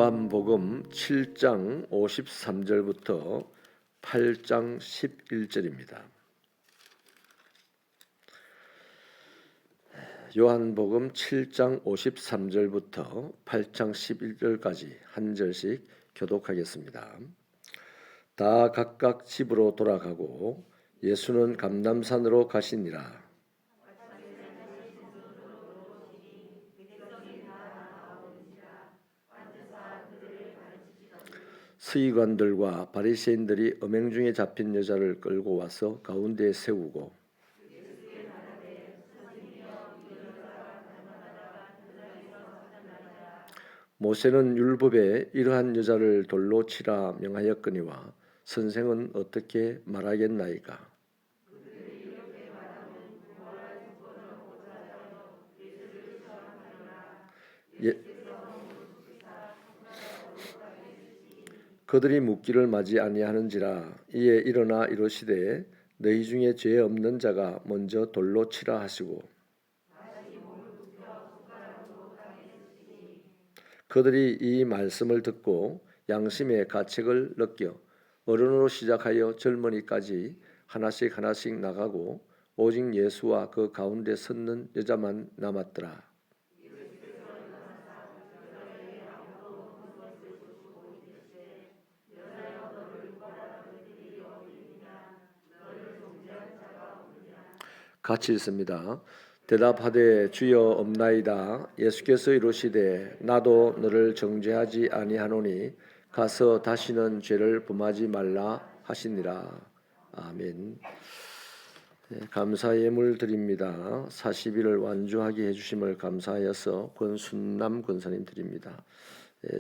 요한복음 7장 53절부터 8장 11절입니다. 요한복음 7장 53절부터 8장 11절까지 한 절씩 교독하겠습니다. 다 각각 집으로 돌아가고 예수는 감람산으로 가시니라. 서기관들과 바리새인들이 음행 중에 잡힌 여자를 끌고 와서 가운데에 세우고 모세는 율법에 이러한 여자를 돌로 치라 명하였거니와 선생은 어떻게 말하겠나이까? 예, 그들이 묻기를 맞이 아니하는지라. 이에 일어나 이르시되 너희 중에 죄 없는 자가 먼저 돌로 치라 하시고 그들이 이 말씀을 듣고 양심의 가책을 느껴 어른으로 시작하여 젊은이까지 하나씩 나가고 오직 예수와 그 가운데 섰는 여자만 남았더라. 같이 읽습니다. 대답하되 주여 없나이다. 예수께서 이르시되 나도 너를 정죄하지 아니하노니 가서 다시는 죄를 범하지 말라 하시니라. 아멘. 감사 예물 드립니다. 40일을 완주하게 해주심을 감사하여서 권순남 권사님 드립니다.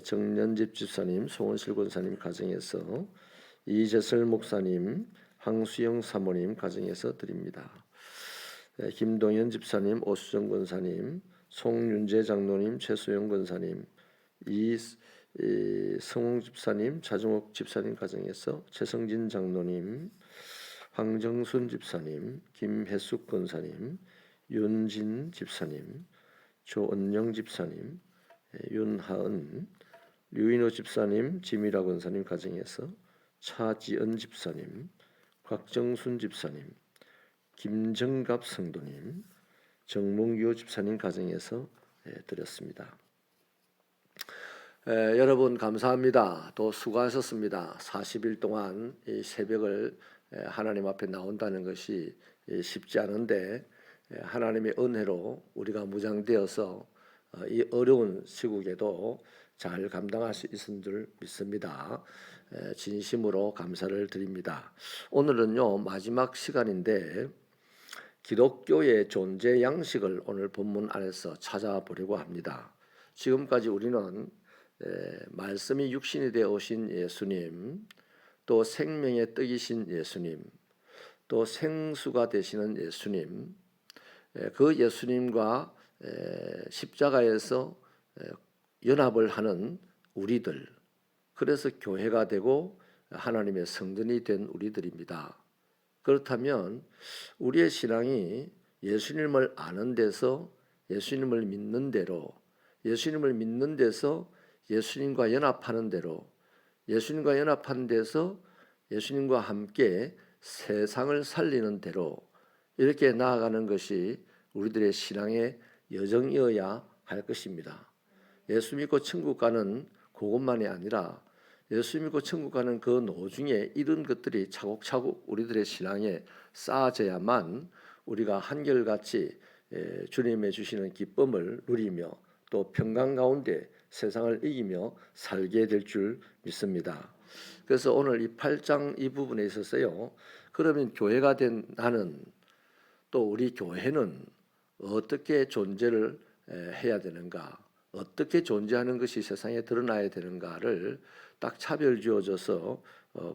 정년집 집사님, 송원실 권사님 가정에서 이재설 목사님, 황수영 사모님 가정에서 드립니다. 김동현 집사님, 오수정 권사님, 송윤재 장로님, 최소영 권사님, 성홍 집사님, 자정옥 집사님 가정에서 최성진 장로님, 황정순 집사님, 김혜숙 권사님, 윤진 집사님, 조은영 집사님, 윤하은, 류인호 집사님, 지미라 권사님 가정에서 차지은 집사님, 곽정순 집사님, 김정갑 성도님, 정몽규 집사님 가정에서 드렸습니다. 여러분 감사합니다. 또 수고하셨습니다. 40일 동안 이 새벽을 하나님 앞에 나온다는 것이 쉽지 않은데 하나님의 은혜로 우리가 무장되어서 이 어려운 시국에도 잘 감당할 수 있은 줄 믿습니다. 진심으로 감사를 드립니다. 오늘은요 마지막 시간인데 기독교의 존재 양식을 오늘 본문 안에서 찾아보려고 합니다. 지금까지 우리는 말씀이 육신이 되어 오신 예수님, 또 생명의 떡이신 예수님, 또 생수가 되시는 예수님, 그 예수님과 십자가에서 연합을 하는 우리들, 그래서 교회가 되고 하나님의 성전이 된 우리들입니다. 그렇다면 우리의 신앙이 예수님을 아는 데서 예수님을 믿는 대로, 예수님을 믿는 데서 예수님과 연합하는 대로, 예수님과 연합하는 데서 예수님과 함께 세상을 살리는 대로 이렇게 나아가는 것이 우리들의 신앙의 여정이어야 할 것입니다. 예수 믿고 천국 가는 그것만이 아니라 예수 믿고 천국 가는 그 노중에 이런 것들이 차곡차곡 우리들의 신앙에 쌓아져야만 우리가 한결같이 주님의 주시는 기쁨을 누리며 또 평강 가운데 세상을 이기며 살게 될 줄 믿습니다. 그래서 오늘 이 8장 이 부분에 있어서요. 그러면 교회가 된 나는 또 우리 교회는 어떻게 존재를 해야 되는가? 어떻게 존재하는 것이 세상에 드러나야 되는가를 딱 차별 지어져서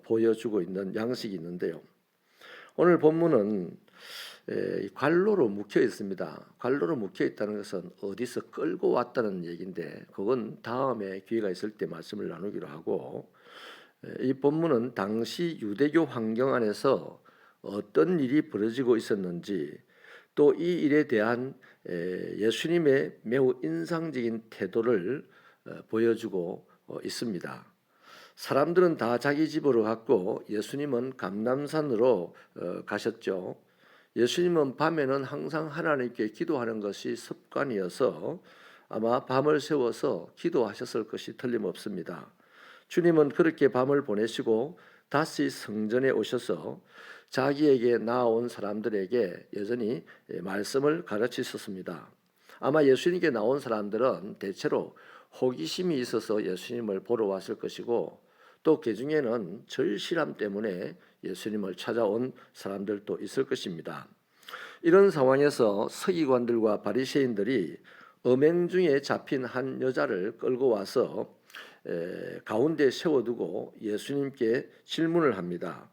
보여주고 있는 양식이 있는데요. 오늘 본문은 관로로 묵혀 있습니다. 관로로 묵혀 있다는 것은 어디서 끌고 왔다는 얘기인데 그건 다음에 기회가 있을 때 말씀을 나누기로 하고 이 본문은 당시 유대교 환경 안에서 어떤 일이 벌어지고 있었는지 또 이 일에 대한 예수님의 매우 인상적인 태도를 보여주고 있습니다. 사람들은 다 자기 집으로 갔고 예수님은 감람산으로 가셨죠. 예수님은 밤에는 항상 하나님께 기도하는 것이 습관이어서 아마 밤을 새워서 기도하셨을 것이 틀림없습니다. 주님은 그렇게 밤을 보내시고 다시 성전에 오셔서 자기에게 나온 사람들에게 여전히 말씀을 가르치셨습니다. 아마 예수님께 나온 사람들은 대체로 호기심이 있어서 예수님을 보러 왔을 것이고 또 그 중에는 절실함 때문에 예수님을 찾아온 사람들도 있을 것입니다. 이런 상황에서 서기관들과 바리새인들이 음행 중에 잡힌 한 여자를 끌고 와서 가운데 세워두고 예수님께 질문을 합니다.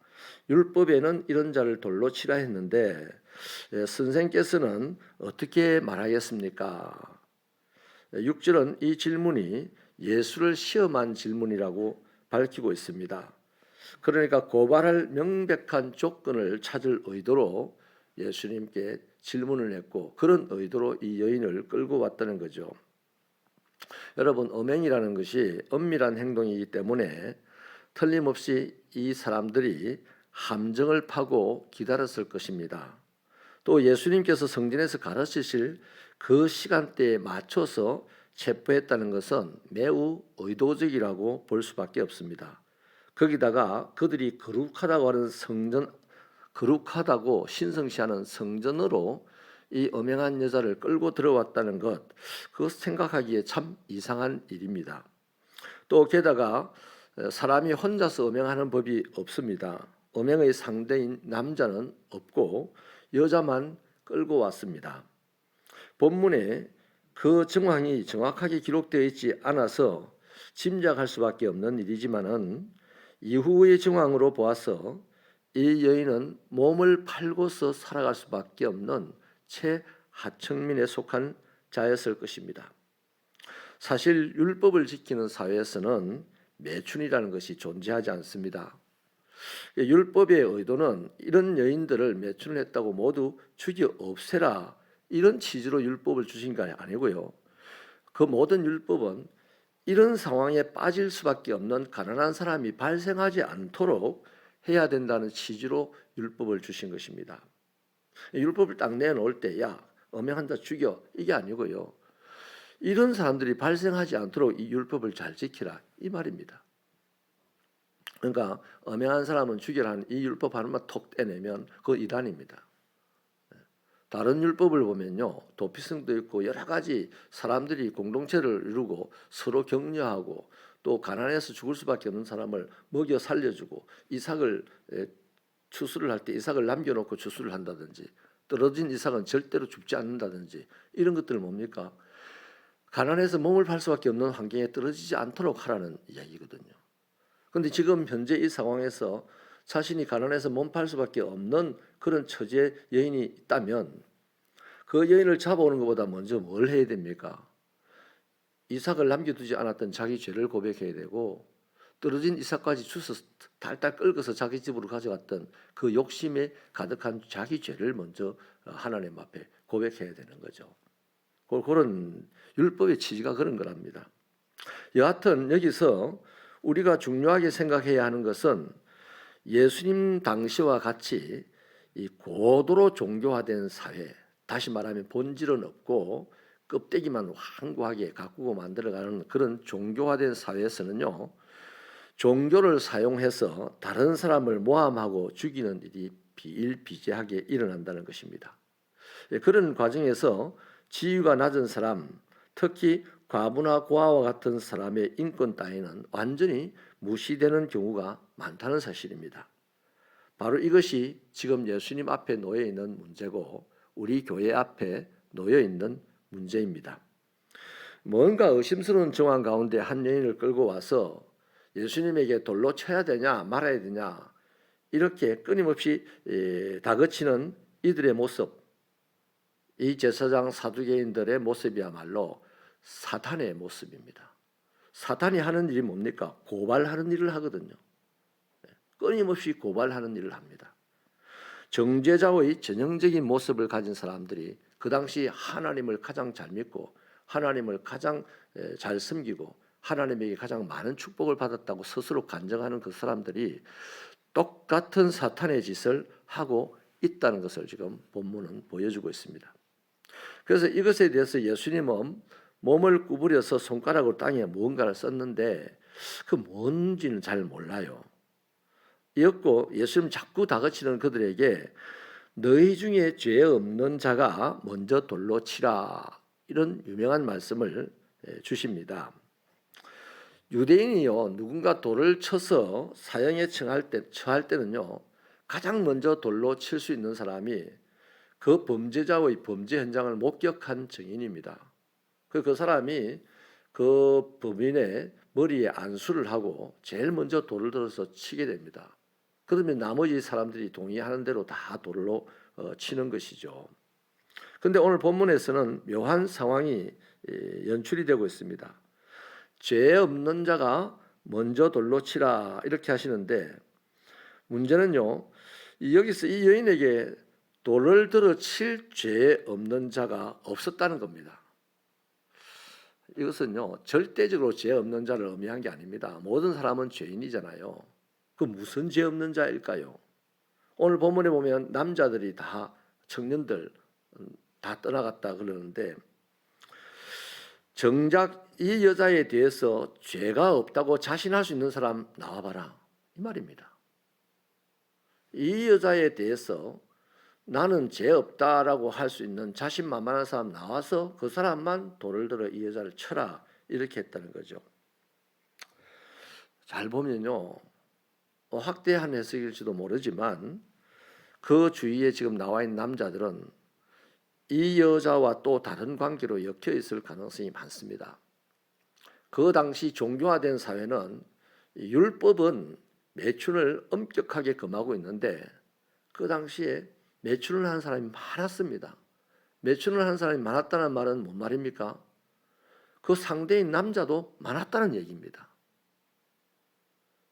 율법에는 이런 자를 돌로 치라 했는데 선생께서는 어떻게 말하겠습니까? 6절은 이 질문이 예수를 시험한 질문이라고 밝히고 있습니다. 그러니까 고발할 명백한 조건을 찾을 의도로 예수님께 질문을 했고 그런 의도로 이 여인을 끌고 왔다는 거죠. 여러분, 음행이라는 것이 엄밀한 행동이기 때문에 틀림없이 이 사람들이 함정을 파고 기다렸을 것입니다. 또 예수님께서 성전에서 가르치실 그 시간대에 맞춰서 체포했다는 것은 매우 의도적이라고 볼 수밖에 없습니다. 거기다가 그들이 거룩하다고 신성시하는 성전으로 이 음행한 여자를 끌고 들어왔다는 것, 그것 생각하기에 참 이상한 일입니다. 또 게다가 사람이 혼자서 음행하는 법이 없습니다. 음행의 상대인 남자는 없고 여자만 끌고 왔습니다. 본문에 그 정황이 정확하게 기록되어 있지 않아서 짐작할 수밖에 없는 일이지만은 이후의 정황으로 보아서 이 여인은 몸을 팔고서 살아갈 수밖에 없는 최하층민에 속한 자였을 것입니다. 사실 율법을 지키는 사회에서는 매춘이라는 것이 존재하지 않습니다. 율법의 의도는 이런 여인들을 매춘을 했다고 모두 죽여 없애라 이런 취지로 율법을 주신 게 아니고요. 그 모든 율법은 이런 상황에 빠질 수밖에 없는 가난한 사람이 발생하지 않도록 해야 된다는 취지로 율법을 주신 것입니다. 율법을 딱 내놓을 때 야, 음행한다 죽여 이게 아니고요. 이런 사람들이 발생하지 않도록 이 율법을 잘 지키라 이 말입니다. 그러니까 음행한 사람은 죽여라는 이 율법 하나만 톡 떼내면 그거 이단입니다. 다른 율법을 보면요, 도피성도 있고 여러 가지 사람들이 공동체를 이루고 서로 격려하고 또 가난해서 죽을 수밖에 없는 사람을 먹여 살려주고 이삭을 추수를 할 때 이삭을 남겨놓고 추수를 한다든지 떨어진 이삭은 절대로 죽지 않는다든지 이런 것들을 뭡니까? 가난해서 몸을 팔 수밖에 없는 환경에 떨어지지 않도록 하라는 이야기거든요. 그런데 지금 현재 이 상황에서 자신이 가난해서 몸 팔 수밖에 없는 그런 처지의 여인이 있다면 그 여인을 잡아오는 것보다 먼저 뭘 해야 됩니까? 이삭을 남겨두지 않았던 자기 죄를 고백해야 되고 떨어진 이삭까지 주워서 달달 긁어서 자기 집으로 가져갔던 그 욕심에 가득한 자기 죄를 먼저 하나님 앞에 고백해야 되는 거죠. 그런 율법의 취지가 그런 거랍니다. 여하튼 여기서 우리가 중요하게 생각해야 하는 것은 예수님 당시와 같이 이 고도로 종교화된 사회, 다시 말하면 본질은 없고 껍데기만 완고하게 가꾸고 만들어가는 그런 종교화된 사회에서는요, 종교를 사용해서 다른 사람을 모함하고 죽이는 일이 비일비재하게 일어난다는 것입니다. 그런 과정에서 지위가 낮은 사람, 특히 과부나 고아와 같은 사람의 인권 따위는 완전히 무시되는 경우가 많다는 사실입니다. 바로 이것이 지금 예수님 앞에 놓여 있는 문제고 우리 교회 앞에 놓여 있는 문제입니다. 뭔가 의심스러운 정황 가운데 한 여인을 끌고 와서 예수님에게 돌로 쳐야 되냐 말아야 되냐 이렇게 끊임없이 다그치는 이들의 모습, 이 제사장 사두개인들의 모습이야말로 사탄의 모습입니다. 사탄이 하는 일이 뭡니까? 고발하는 일을 하거든요. 끊임없이 고발하는 일을 합니다. 정죄자의 전형적인 모습을 가진 사람들이 그 당시 하나님을 가장 잘 믿고 하나님을 가장 잘 섬기고 하나님에게 가장 많은 축복을 받았다고 스스로 간증하는 그 사람들이 똑같은 사탄의 짓을 하고 있다는 것을 지금 본문은 보여주고 있습니다. 그래서 이것에 대해서 예수님은 몸을 구부려서 손가락으로 땅에 무언가를 썼는데 그 뭔지는 잘 몰라요. 이었고 예수님 자꾸 다그치는 그들에게 너희 중에 죄 없는 자가 먼저 돌로 치라, 이런 유명한 말씀을 주십니다. 유대인이요, 누군가 돌을 쳐서 사형에 처할 때는요, 가장 먼저 돌로 칠 수 있는 사람이 그 범죄자의 범죄 현장을 목격한 증인입니다. 그 사람이 그 범인의 머리에 안수를 하고 제일 먼저 돌을 들어서 치게 됩니다. 그러면 나머지 사람들이 동의하는 대로 다 돌로 치는 것이죠. 그런데 오늘 본문에서는 묘한 상황이 연출이 되고 있습니다. 죄 없는 자가 먼저 돌로 치라, 이렇게 하시는데 문제는요, 여기서 이 여인에게 돌을 들어 칠 죄 없는 자가 없었다는 겁니다. 이것은요, 절대적으로 죄 없는 자를 의미한 게 아닙니다. 모든 사람은 죄인이잖아요. 그 무슨 죄 없는 자일까요? 오늘 본문에 보면 남자들이 다, 청년들 다 떠나갔다 그러는데 정작 이 여자에 대해서 죄가 없다고 자신할 수 있는 사람 나와봐라, 이 말입니다. 이 여자에 대해서 나는 죄 없다라고 할 수 있는 자신만만한 사람 나와서 그 사람만 돌을 들어 이 여자를 쳐라, 이렇게 했다는 거죠. 잘 보면요, 확대한 해석일지도 모르지만 그 주위에 지금 나와 있는 남자들은 이 여자와 또 다른 관계로 엮여 있을 가능성이 많습니다. 그 당시 종교화된 사회는 율법은 매춘을 엄격하게 금하고 있는데 그 당시에 매춘을 하는 사람이 많았습니다. 매춘을 하는 사람이 많았다는 말은 뭔 말입니까? 그 상대인 남자도 많았다는 얘기입니다.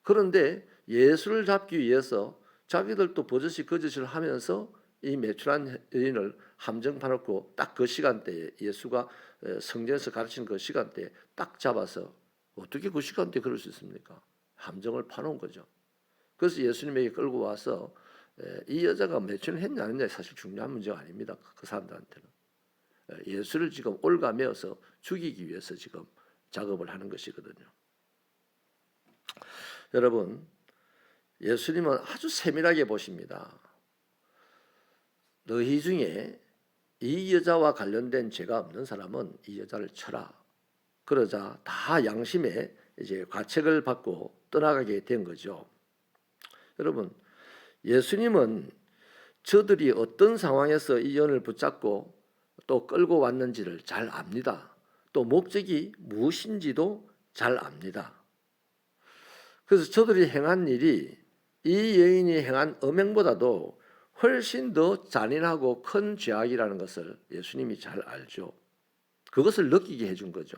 그런데 예수를 잡기 위해서 자기들도 버젓이 거짓을 하면서 이 매출한 여인을 함정 파놓고 딱 그 시간대에, 예수가 성전에서 가르치는 그 시간대에 딱 잡아서, 어떻게 그 시간대에 그럴 수 있습니까? 함정을 파놓은 거죠. 그래서 예수님에게 끌고 와서 이 여자가 매춘을 했냐 안 했냐 사실 중요한 문제가 아닙니다. 그 사람들한테는. 예수를 지금 올가매어서 죽이기 위해서 지금 작업을 하는 것이거든요. 여러분, 예수님은 아주 세밀하게 보십니다. 너희 중에 이 여자와 관련된 죄가 없는 사람은 이 여자를 쳐라. 그러자 다 양심에 이제 과책을 받고 떠나가게 된 거죠. 여러분, 예수님은 저들이 어떤 상황에서 이 여인을 붙잡고 또 끌고 왔는지를 잘 압니다. 또 목적이 무엇인지도 잘 압니다. 그래서 저들이 행한 일이 이 여인이 행한 음행보다도 훨씬 더 잔인하고 큰 죄악이라는 것을 예수님이 잘 알죠. 그것을 느끼게 해준 거죠.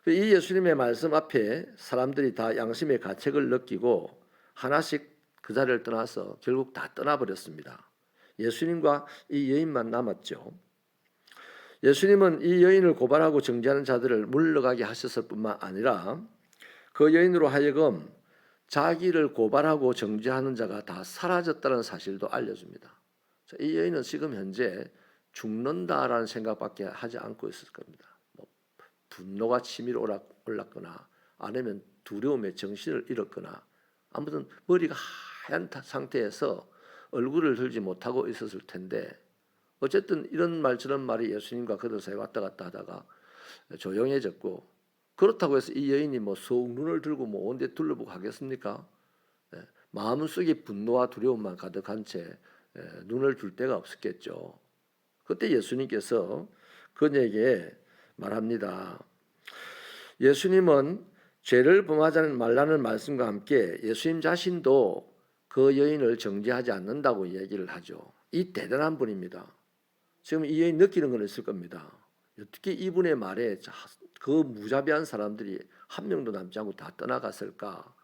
이 예수님의 말씀 앞에 사람들이 다 양심의 가책을 느끼고 하나씩 그 자리를 떠나서 결국 다 떠나버렸습니다. 예수님과 이 여인만 남았죠. 예수님은 이 여인을 고발하고 정죄하는 자들을 물러가게 하셨을 뿐만 아니라 그 여인으로 하여금 자기를 고발하고 정죄하는 자가 다 사라졌다는 사실도 알려줍니다. 이 여인은 지금 현재 죽는다라는 생각밖에 하지 않고 있을 겁니다. 분노가 치밀어 올랐거나 아니면 두려움에 정신을 잃었거나 아무튼 머리가 하얀 상태에서 얼굴을 들지 못하고 있었을 텐데 어쨌든 이런 말 저런 말이 예수님과 그들 사이에 왔다 갔다 하다가 조용해졌고, 그렇다고 해서 이 여인이 속 눈을 들고 온데 둘러보고 하겠습니까? 마음속에 분노와 두려움만 가득한 채 눈을 줄 데가 없었겠죠. 그때 예수님께서 그녀에게 말합니다. 예수님은 죄를 범하지 말라는 말씀과 함께 예수님 자신도 그 여인을 정죄하지 않는다고 얘기를 하죠. 이 대단한 분입니다. 지금 이 여인 느끼는 건 있을 겁니다. 어떻게 이분의 말에 그 무자비한 사람들이 한 명도 남지 않고 다 떠나갔을까?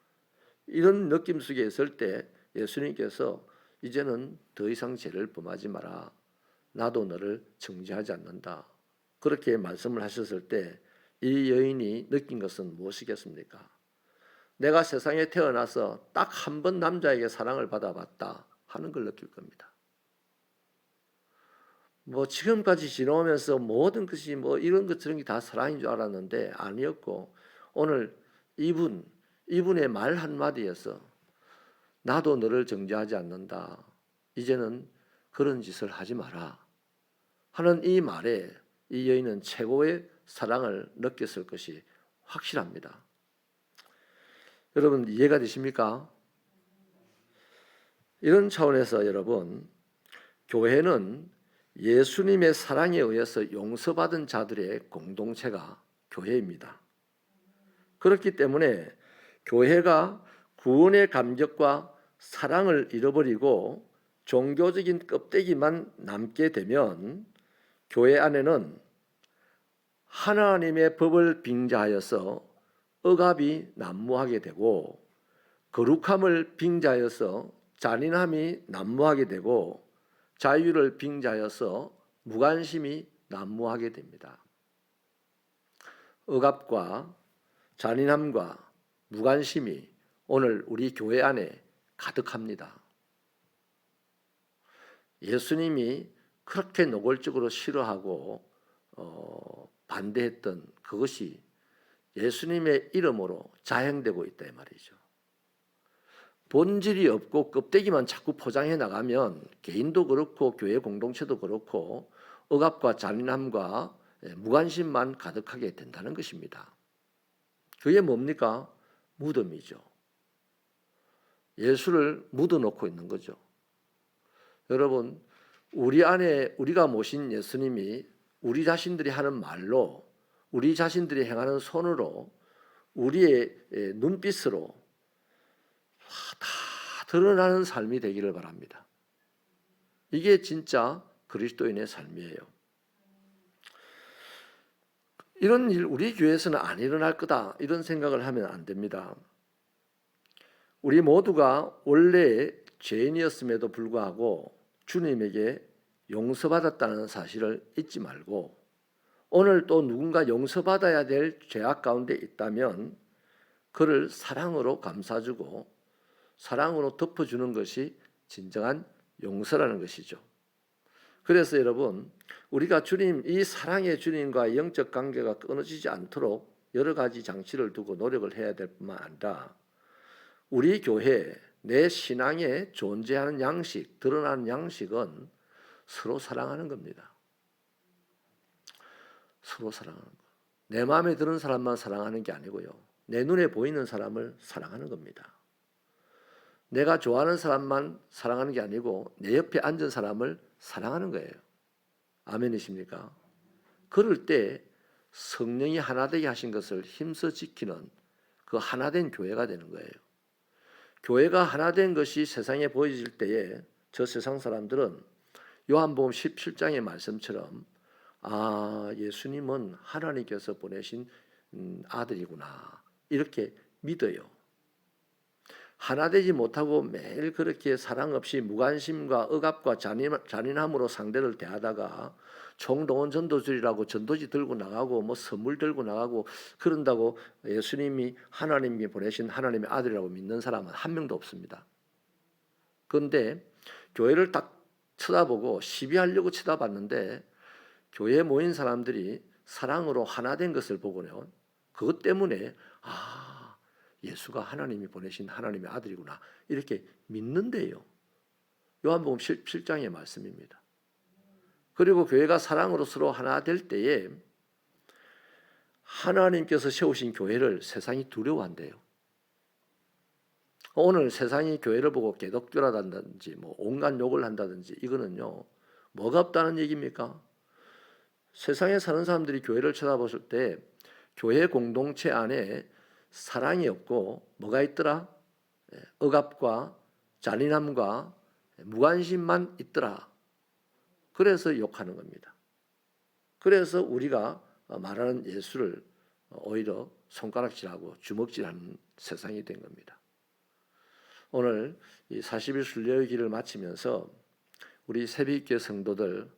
이런 느낌 속에 있을 때 예수님께서 이제는 더 이상 죄를 범하지 마라. 나도 너를 정죄하지 않는다. 그렇게 말씀을 하셨을 때 이 여인이 느낀 것은 무엇이겠습니까? 내가 세상에 태어나서 딱 한 번 남자에게 사랑을 받아봤다 하는 걸 느낄 겁니다. 지금까지 지나오면서 모든 것이 이런 것 저런 게 다 사랑인 줄 알았는데 아니었고, 오늘 이분의 말 한마디에서 나도 너를 정죄하지 않는다, 이제는 그런 짓을 하지 마라 하는 이 말에 이 여인은 최고의 사랑을 느꼈을 것이 확실합니다. 여러분 이해가 되십니까? 이런 차원에서 여러분, 교회는 예수님의 사랑에 의해서 용서받은 자들의 공동체가 교회입니다. 그렇기 때문에 교회가 구원의 감격과 사랑을 잃어버리고 종교적인 껍데기만 남게 되면 교회 안에는 하나님의 법을 빙자하여서 억압이 난무하게 되고, 거룩함을 빙자하여서 잔인함이 난무하게 되고, 자유를 빙자하여서 무관심이 난무하게 됩니다. 억압과 잔인함과 무관심이 오늘 우리 교회 안에 가득합니다. 예수님이 그렇게 노골적으로 싫어하고 반대했던 그것이 예수님의 이름으로 자행되고 있다 이 말이죠. 본질이 없고 껍데기만 자꾸 포장해 나가면 개인도 그렇고 교회 공동체도 그렇고 억압과 잔인함과 무관심만 가득하게 된다는 것입니다. 그게 뭡니까? 무덤이죠. 예수를 묻어놓고 있는 거죠. 여러분, 우리 안에 우리가 모신 예수님이 우리 자신들이 하는 말로, 우리 자신들이 행하는 손으로, 우리의 눈빛으로 다 드러나는 삶이 되기를 바랍니다. 이게 진짜 그리스도인의 삶이에요. 이런 일 우리 교회에서는 안 일어날 거다 이런 생각을 하면 안 됩니다. 우리 모두가 원래 죄인이었음에도 불구하고 주님에게 용서받았다는 사실을 잊지 말고, 오늘 또 누군가 용서받아야 될 죄악 가운데 있다면 그를 사랑으로 감싸주고 사랑으로 덮어주는 것이 진정한 용서라는 것이죠. 그래서 여러분, 우리가 이 사랑의 주님과 영적 관계가 끊어지지 않도록 여러 가지 장치를 두고 노력을 해야 될 뿐만 아니라, 우리 교회 내 신앙에 존재하는 양식, 드러나는 양식은 서로 사랑하는 겁니다. 서로 사랑하는 거. 내 마음에 드는 사람만 사랑하는 게 아니고요, 내 눈에 보이는 사람을 사랑하는 겁니다. 내가 좋아하는 사람만 사랑하는 게 아니고 내 옆에 앉은 사람을 사랑하는 거예요. 아멘이십니까? 그럴 때 성령이 하나 되게 하신 것을 힘써 지키는 그 하나된 교회가 되는 거예요. 교회가 하나된 것이 세상에 보여질 때에 저 세상 사람들은 요한복음 17장의 말씀처럼 예수님은 하나님께서 보내신 아들이구나 이렇게 믿어요. 하나 되지 못하고 매일 그렇게 사랑 없이 무관심과 억압과 잔인함으로 상대를 대하다가 총동원 전도주의라고 전도지 들고 나가고 선물 들고 나가고 그런다고 예수님이 하나님이 보내신 하나님의 아들이라고 믿는 사람은 한 명도 없습니다. 그런데 교회를 딱 쳐다보고 시비하려고 쳐다봤는데 교회에 모인 사람들이 사랑으로 하나 된 것을 보고는 그것 때문에 예수가 하나님이 보내신 하나님의 아들이구나 이렇게 믿는데요. 요한복음 17장의 말씀입니다. 그리고 교회가 사랑으로 서로 하나 될 때에 하나님께서 세우신 교회를 세상이 두려워한대요. 오늘 세상이 교회를 보고 개독교라든지 온갖 욕을 한다든지 이거는요, 뭐가 없다는 얘기입니까? 세상에 사는 사람들이 교회를 쳐다봤을 때 교회 공동체 안에 사랑이 없고 뭐가 있더라? 억압과 잔인함과 무관심만 있더라. 그래서 욕하는 겁니다. 그래서 우리가 말하는 예수를 오히려 손가락질하고 주먹질하는 세상이 된 겁니다. 오늘 이 40일 순례의 길을 마치면서 우리 새벽교회 성도들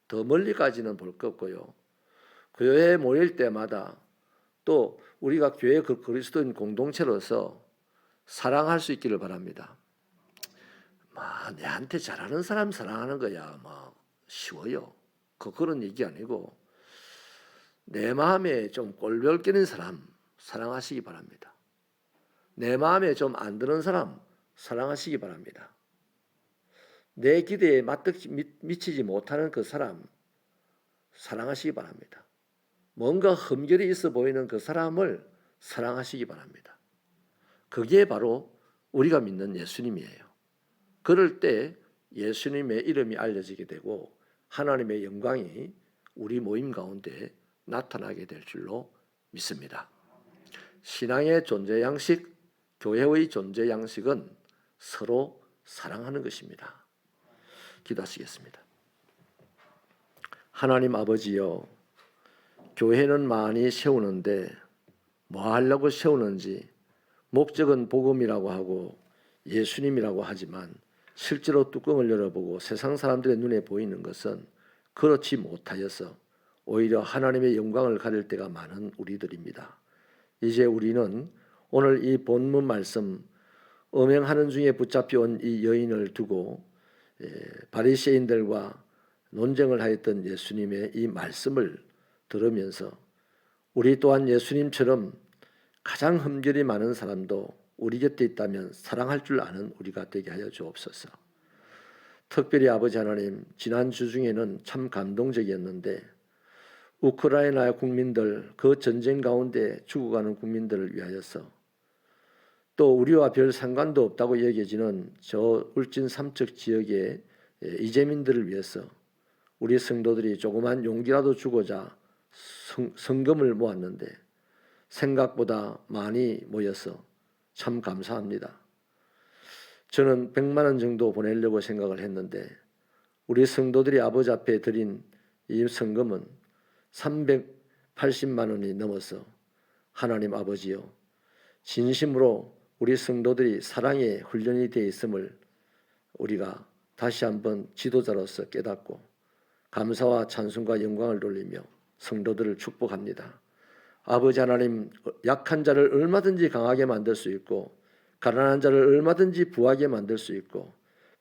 더 멀리까지는 볼 것 없고요, 교회에 모일 때마다 또 우리가 교회 그리스도인 공동체로서 사랑할 수 있기를 바랍니다. 내한테 잘하는 사람 사랑하는 거야 쉬워요. 그런 얘기 아니고 내 마음에 좀 꼴별 끼는 사람 사랑하시기 바랍니다. 내 마음에 좀 안 드는 사람 사랑하시기 바랍니다. 내 기대에 미치지 못하는 그 사람 사랑하시기 바랍니다. 뭔가 흠결이 있어 보이는 그 사람을 사랑하시기 바랍니다. 그게 바로 우리가 믿는 예수님이에요. 그럴 때 예수님의 이름이 알려지게 되고 하나님의 영광이 우리 모임 가운데 나타나게 될 줄로 믿습니다. 신앙의 존재 양식, 교회의 존재 양식은 서로 사랑하는 것입니다. 기도하시겠습니다. 하나님 아버지여, 교회는 많이 세우는데 뭐 하려고 세우는지 목적은 복음이라고 하고 예수님이라고 하지만 실제로 뚜껑을 열어보고 세상 사람들의 눈에 보이는 것은 그렇지 못하여서 오히려 하나님의 영광을 가릴 때가 많은 우리들입니다. 이제 우리는 오늘 이 본문 말씀 음행하는 중에 붙잡혀온 이 여인을 두고 바리새인들과 논쟁을 하였던 예수님의 이 말씀을 들으면서 우리 또한 예수님처럼 가장 흠결이 많은 사람도 우리 곁에 있다면 사랑할 줄 아는 우리가 되게 하여 주옵소서. 특별히 아버지 하나님, 지난 주 중에는 참 감동적이었는데 우크라이나 국민들, 그 전쟁 가운데 죽어가는 국민들을 위하여서 또 우리와 별 상관도 없다고 여겨지는 저 울진 삼척 지역의 이재민들을 위해서 우리 성도들이 조그만 용기라도 주고자 성금을 모았는데 생각보다 많이 모여서 참 감사합니다. 저는 100만 원 정도 보내려고 생각을 했는데 우리 성도들이 아버지 앞에 드린 이 성금은 380만 원이 넘어서 하나님 아버지요, 진심으로 우리 성도들이 사랑에 훈련이 되어 있음을 우리가 다시 한번 지도자로서 깨닫고 감사와 찬송과 영광을 돌리며 성도들을 축복합니다. 아버지 하나님, 약한 자를 얼마든지 강하게 만들 수 있고 가난한 자를 얼마든지 부하게 만들 수 있고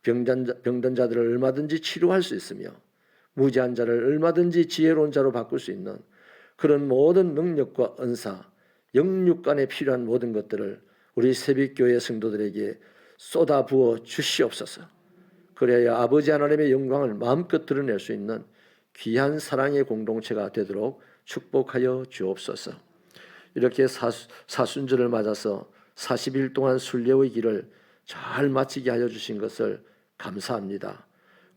병든 자들을 얼마든지 치료할 수 있으며 무지한 자를 얼마든지 지혜로운 자로 바꿀 수 있는 그런 모든 능력과 은사, 영육간에 필요한 모든 것들을 우리 새벽교회 성도들에게 쏟아 부어 주시옵소서. 그래야 아버지 하나님의 영광을 마음껏 드러낼 수 있는 귀한 사랑의 공동체가 되도록 축복하여 주옵소서. 이렇게 사순절을 맞아서 40일 동안 순례의 길을 잘 마치게 하여 주신 것을 감사합니다.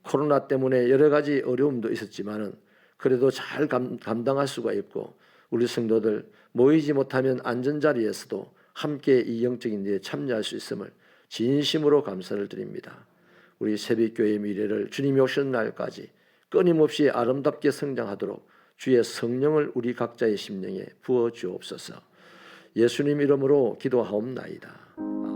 코로나 때문에 여러 가지 어려움도 있었지만은 그래도 잘 감당할 수가 있고 우리 성도들 모이지 못하면 안전자리에서도 함께 이 영적인 일에 참여할 수 있음을 진심으로 감사를 드립니다. 우리 새벽교회의 미래를 주님이 오시는 날까지 끊임없이 아름답게 성장하도록 주의 성령을 우리 각자의 심령에 부어 주옵소서. 예수님 이름으로 기도하옵나이다.